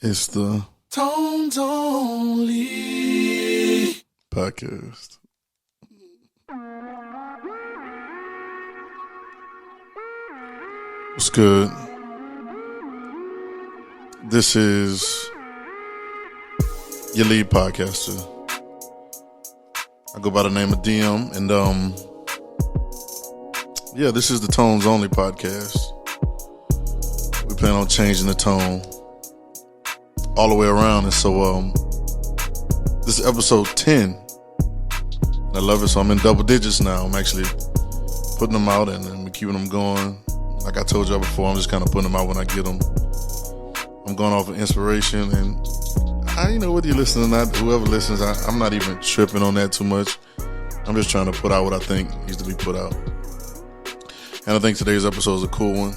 It's the Tones Only podcast. What's good? This is your lead podcaster. I go by the name of DM, and this is the Tones Only podcast. We plan on changing the tone all the way around, and so this is episode 10. And I love it, so I'm in double digits now. I'm actually putting them out and I'm keeping them going. Like I told y'all before, I'm just kind of putting them out when I get them. I'm going off of inspiration, and whether you listen or not, whoever listens, I'm not even tripping on that too much. I'm just trying to put out what I think needs to be put out. And I think today's episode is a cool one.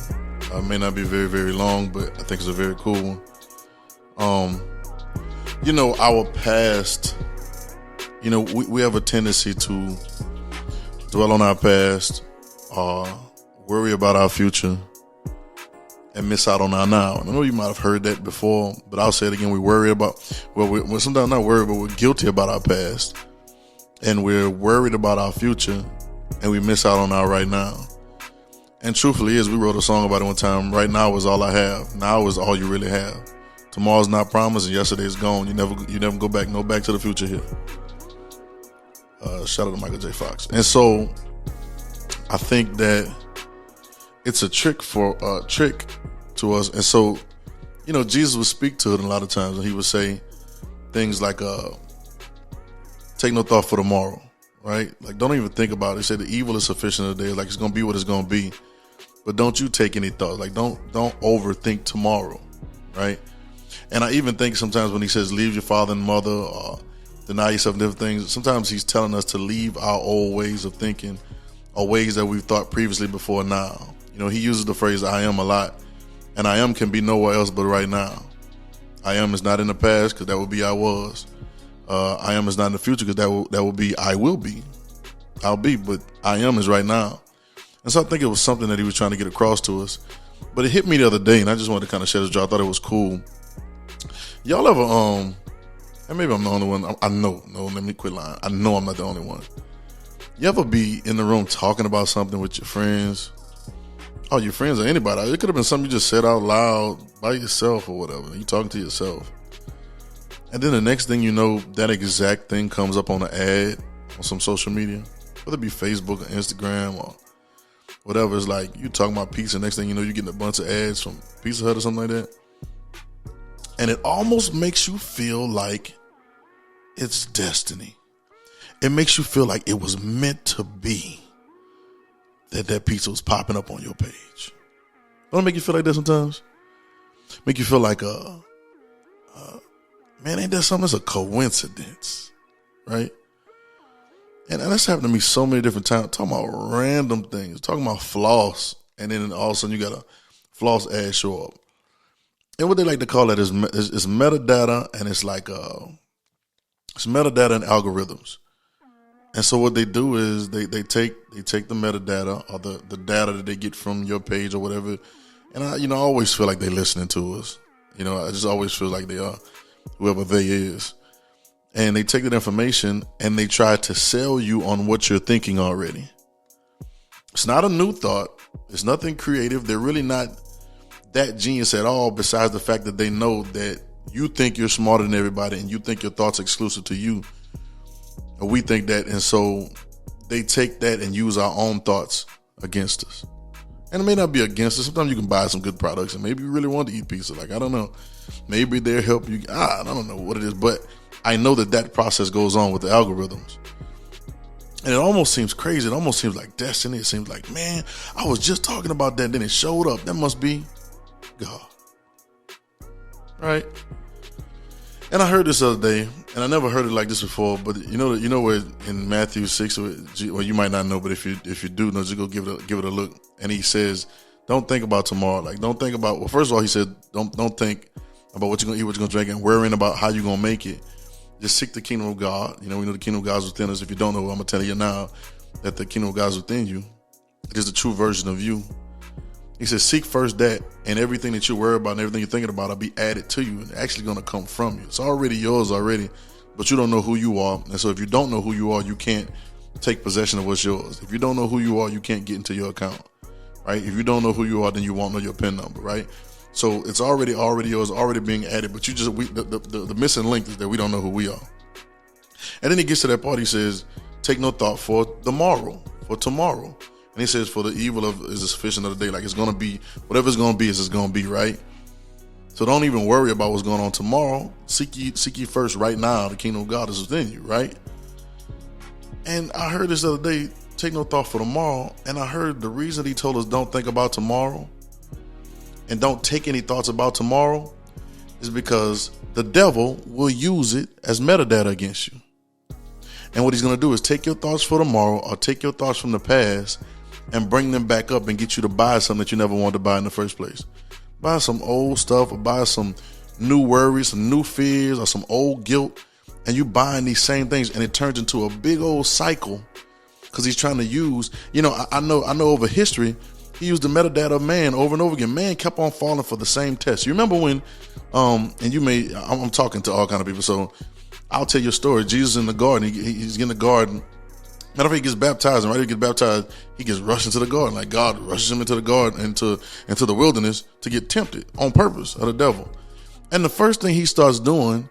It may not be very, very long, but I think it's a very cool one. Our past, we have a tendency to dwell on our past, worry about our future, and miss out on our now. And I know you might have heard that before, but I'll say it again. We're sometimes not worried, but we're guilty about our past, and we're worried about our future, and we miss out on our right now. And truthfully we wrote a song about it one time. Right now is all I have. Now is all you really have. Tomorrow's not promised, and yesterday's gone. You never go back. No Back to the Future here. Shout out to Michael J. Fox. And so I think that it's a trick to us. And so, Jesus would speak to it a lot of times, and he would say things like, take no thought for tomorrow, right? Like, don't even think about it. He said the evil is sufficient today. Like, it's going to be what it's going to be. But don't you take any thoughts. Like, don't overthink tomorrow, right? And I even think sometimes when he says leave your father and mother or deny yourself different things, sometimes he's telling us to leave our old ways of thinking or ways that we've thought previously before now. He uses the phrase I am a lot, and I am can be nowhere else but right now. I am is not in the past, because that would be I was. I am is not in the future, because that will be I will be. I'll be, but I am is right now. And so I think it was something that he was trying to get across to us. But it hit me the other day, and I just wanted to kind of share this. I thought it was cool. Y'all ever, and maybe I'm the only one. Let me quit lying. I know I'm not the only one. You ever be in the room talking about something with your friends? Oh, your friends or anybody. It could have been something you just said out loud by yourself or whatever. You talking to yourself. And then the next thing you know, that exact thing comes up on an ad on some social media, whether it be Facebook or Instagram or whatever. It's like you talking about pizza. Next thing you know, you're getting a bunch of ads from Pizza Hut or something like that. And it almost makes you feel like it's destiny. It makes you feel like it was meant to be that pizza was popping up on your page. Don't it make you feel like that sometimes? Make you feel like, man, ain't that something? It's a coincidence, right? And that's happened to me so many different times. Talking about random things, talking about floss, and then all of a sudden you got a floss ad show up. And what they like to call that is metadata, and it's like it's metadata and algorithms. And so what they do is they take the metadata or the data that they get from your page or whatever, and I always feel like they're listening to us. I just always feel like they are, whoever they is. And they take that information and they try to sell you on what you're thinking already. It's not a new thought. It's nothing creative. They're really not that genius at all, besides the fact that they know that you think you're smarter than everybody and you think your thoughts are exclusive to you. And we think that, and so they take that and use our own thoughts against us. And it may not be against us. Sometimes you can buy some good products and maybe you really want to eat pizza. Like, I don't know. Maybe they'll help you. I don't know what it is, but I know that process goes on with the algorithms. And it almost seems crazy. It almost seems like destiny. It seems like, man, I was just talking about that, then it showed up. That must be God. Right? And I heard this the other day, and I never heard it like this before, but you know where in Matthew 6, well, you might not know, but if you do know, just go give it a look. And he says, don't think about tomorrow. Like, don't think about, well, first of all, he said, don't think about what you're going to eat, what you're going to drink, and worrying about how you're going to make it. Just seek the kingdom of God. We know the kingdom of God is within us. If you don't know, I'm going to tell you now that the kingdom of God is within you. It is the true version of you. He says, seek first that, and everything that you worry about and everything you're thinking about will be added to you and actually going to come from you. It's already yours already, but you don't know who you are. And so if you don't know who you are, you can't take possession of what's yours. If you don't know who you are, you can't get into your account, right? If you don't know who you are, then you won't know your PIN number, right? So it's already yours, already being added, but the missing link is that we don't know who we are. And then he gets to that part, he says, take no thought for tomorrow. And he says, for the evil is the sufficient of the day. Like, it's going to be, whatever it's going to be is it's going to be, right? So don't even worry about what's going on tomorrow. Seek ye first right now. The kingdom of God is within you, right? And I heard this the other day, take no thought for tomorrow. And I heard the reason he told us don't think about tomorrow and don't take any thoughts about tomorrow is because the devil will use it as metadata against you. And what he's going to do is take your thoughts for tomorrow or take your thoughts from the past and bring them back up and get you to buy something that you never wanted to buy in the first place. Buy some old stuff or buy some new worries, some new fears or some old guilt. And you buying these same things and it turns into a big old cycle because he's trying to use, I know over history, he used the metadata of man over and over again. Man kept on falling for the same test. You remember when, I'm talking to all kind of people, so I'll tell you a story. Jesus in the garden, he's in the garden. Matter of fact, he gets baptized, and right after he gets baptized, he gets rushed into the garden. Like God rushes him into the garden, into the wilderness to get tempted on purpose of the devil. And the first thing he starts doing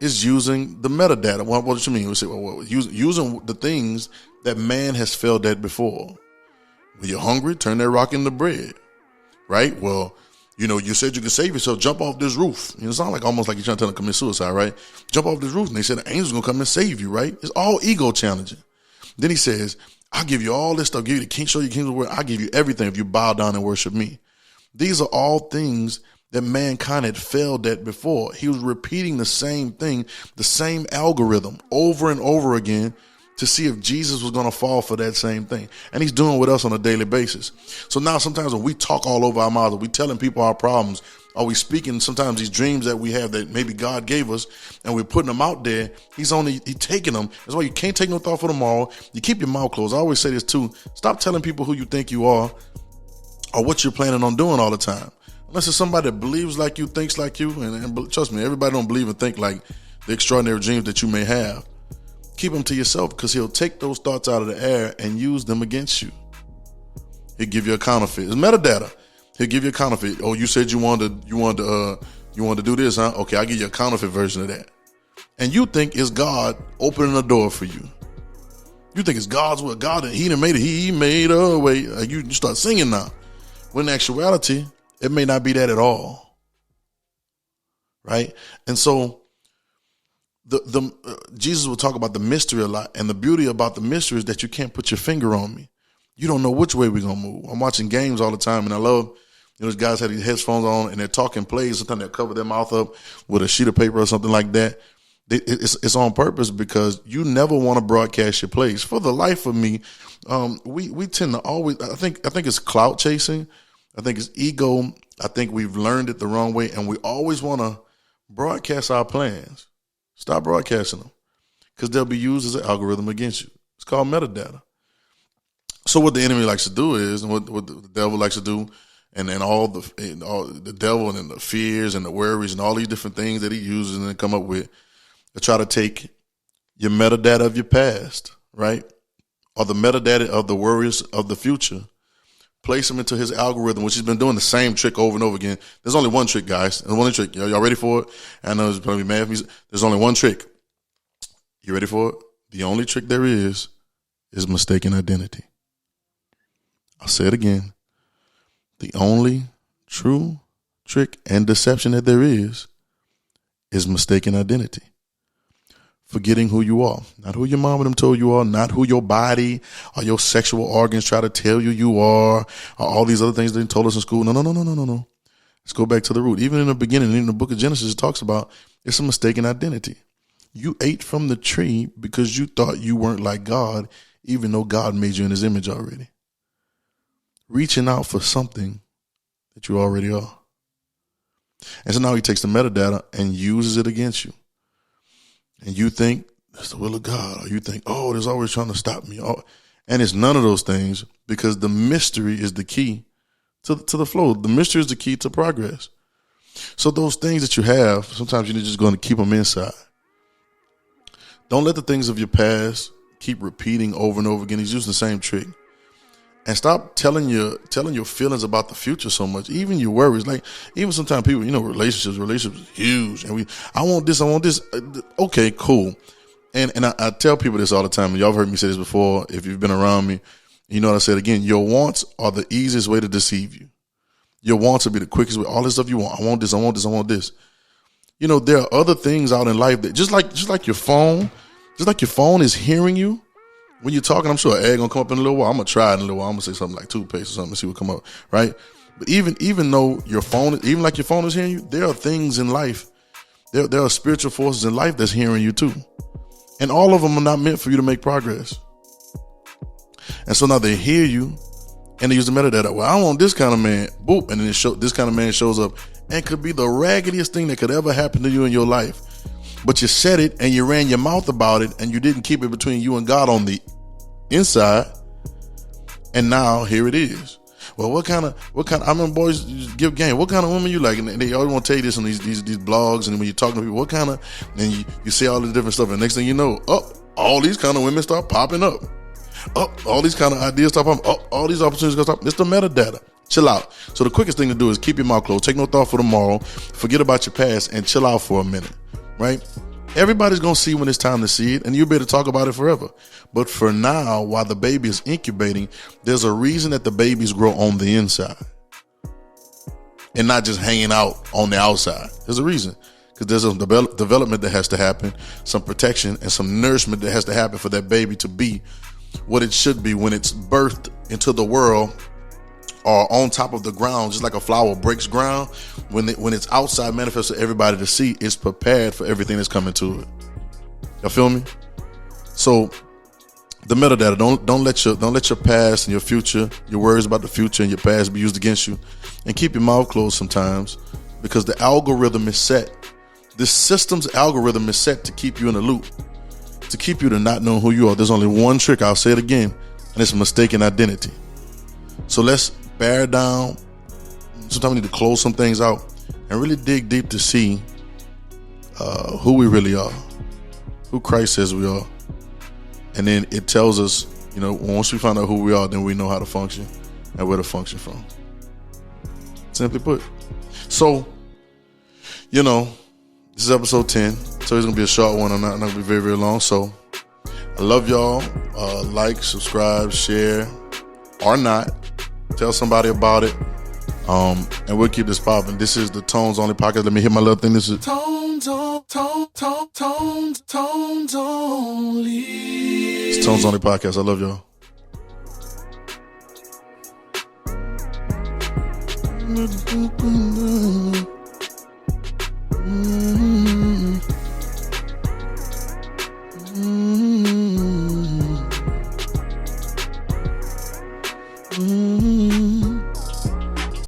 is using the metadata. What do you mean? We say, using the things that man has failed at before. When you're hungry, turn that rock into bread, right? Well, you said you could save yourself. Jump off this roof. It sounds like almost like you're trying to tell them to commit suicide, right? Jump off this roof. And they said the angel's going to come and save you, right? It's all ego challenging. Then he says, I'll give you all this stuff, give you the king, show you the kingdom of the world. I'll give you everything if you bow down and worship me. These are all things that mankind had failed at before. He was repeating the same thing, the same algorithm over and over again to see if Jesus was going to fall for that same thing. And he's doing with us on a daily basis. So now sometimes when we talk all over our mouths, we telling people our problems, are we speaking sometimes these dreams that we have that maybe God gave us and we're putting them out there, he's taking them. That's why you can't take no thought for tomorrow. You keep your mouth closed. I always say this too. Stop telling people who you think you are or what you're planning on doing all the time. Unless it's somebody that believes like you, thinks like you, and trust me, everybody don't believe and think like the extraordinary dreams that you may have. Keep them to yourself because he'll take those thoughts out of the air and use them against you. He'll give you a counterfeit. It's metadata. He'll give you a counterfeit. Oh, you said you wanted to do this, huh? Okay, I'll give you a counterfeit version of that. And you think it's God opening a door for you. You think it's God's will. God, he done made it. He made a way. You start singing now. When in actuality, it may not be that at all. Right? And so Jesus will talk about the mystery a lot. And the beauty about the mystery is that you can't put your finger on me. You don't know which way we're going to move. I'm watching games all the time, and I love, those guys have these headphones on, and they're talking plays. Sometimes they'll cover their mouth up with a sheet of paper or something like that. It's on purpose because you never want to broadcast your plays. For the life of me, we tend to always, I think it's clout chasing. I think it's ego. I think we've learned it the wrong way, and we always want to broadcast our plans. Stop broadcasting them because they'll be used as an algorithm against you. It's called metadata. So what the enemy likes to do is, and what the devil likes to do, and then all the devil and the fears and the worries and all these different things that he uses and then come up with, to try to take your metadata of your past, right, or the metadata of the worries of the future, place them into his algorithm, which he's been doing the same trick over and over again. There's only one trick, guys. There's only trick. Y'all ready for it? I know it's probably mad at me. There's only one trick. You ready for it? The only trick there is mistaken identity. I'll say it again. The only true trick and deception that there is mistaken identity. Forgetting who you are, not who your mom and them told you are, not who your body or your sexual organs try to tell you are, or all these other things they told us in school. No. Let's go back to the root. Even in the beginning, in the book of Genesis, it talks about it's a mistaken identity. You ate from the tree because you thought you weren't like God, even though God made you in his image already. Reaching out for something that you already are. And so now he takes the metadata and uses it against you. And you think that's the will of God, or you think, oh, there's always trying to stop me. Oh, and it's none of those things because the mystery is the key to the flow. The mystery is the key to progress. So those things that you have, sometimes you're just going to keep them inside. Don't let the things of your past keep repeating over and over again. He's using the same trick. And stop telling your feelings about the future so much. Even your worries. Like, even sometimes people, relationships is huge. And I want this. Okay, cool. And I tell people this all the time. And y'all have heard me say this before. If you've been around me, you know what I said again. Your wants are the easiest way to deceive you. Your wants will be the quickest way. All this stuff you want. I want this. I want this. I want this. There are other things out in life that just like your phone is hearing you. When you're talking, I'm sure an ad gonna come up in a little while. I'm gonna try it in a little while. I'm gonna say something like toothpaste or something and see what come up, right? But even though your phone is hearing you, there are things in life. There are spiritual forces in life that's hearing you too, and all of them are not meant for you to make progress. And so now they hear you, and they use the metadata. Well, I want this kind of man, boop, and then this kind of man shows up, and could be the raggediest thing that could ever happen to you in your life. But you said it and you ran your mouth about it and you didn't keep it between you and God on the inside. And now here it is. Well, what kind of I remember boys give game. What kind of women you like? And they always want to tell you this on these blogs. And when you're talking to people, what kind of, and you say all the different stuff. And next thing you know, all these kind of women start popping up. All these kind of ideas start popping up. All these opportunities start popping. It's the metadata. Chill out. So the quickest thing to do is keep your mouth closed. Take no thought for tomorrow. Forget about your past and chill out for a minute. Right? Everybody's going to see when it's time to see it, and you'll be able to talk about it forever. But for now, while the baby is incubating, there's a reason that the babies grow on the inside and not just hanging out on the outside. There's a reason, because there's some development that has to happen, some protection and some nourishment that has to happen for that baby to be what it should be when it's birthed into the world. Or on top of the ground, just like a flower breaks ground, when it's outside manifest for everybody to see, it's prepared for everything that's coming to it. Y'all feel me? So the metadata, don't let your past and your future, your worries about the future and your past be used against you. And keep your mouth closed sometimes, because the algorithm is set. This system's algorithm is set to keep you in a loop, to keep you to not know who you are. There's only one trick, I'll say it again, and it's mistaken identity. So let's bear down. Sometimes we need to close some things out and really dig deep to see who we really are, who Christ says we are. And then it tells us, once we find out who we are, then we know how to function and where to function from. Simply put. So, this is episode 10. So it's going to be a short one. I'm not going to be very, very long. So I love y'all. Like, subscribe, share, or not. Tell somebody about it. And we'll keep this popping. This is the Tones Only Podcast. Let me hit my little thing. This is Tones Only. It's Tones Only Podcast. I love y'all. Mm-hmm.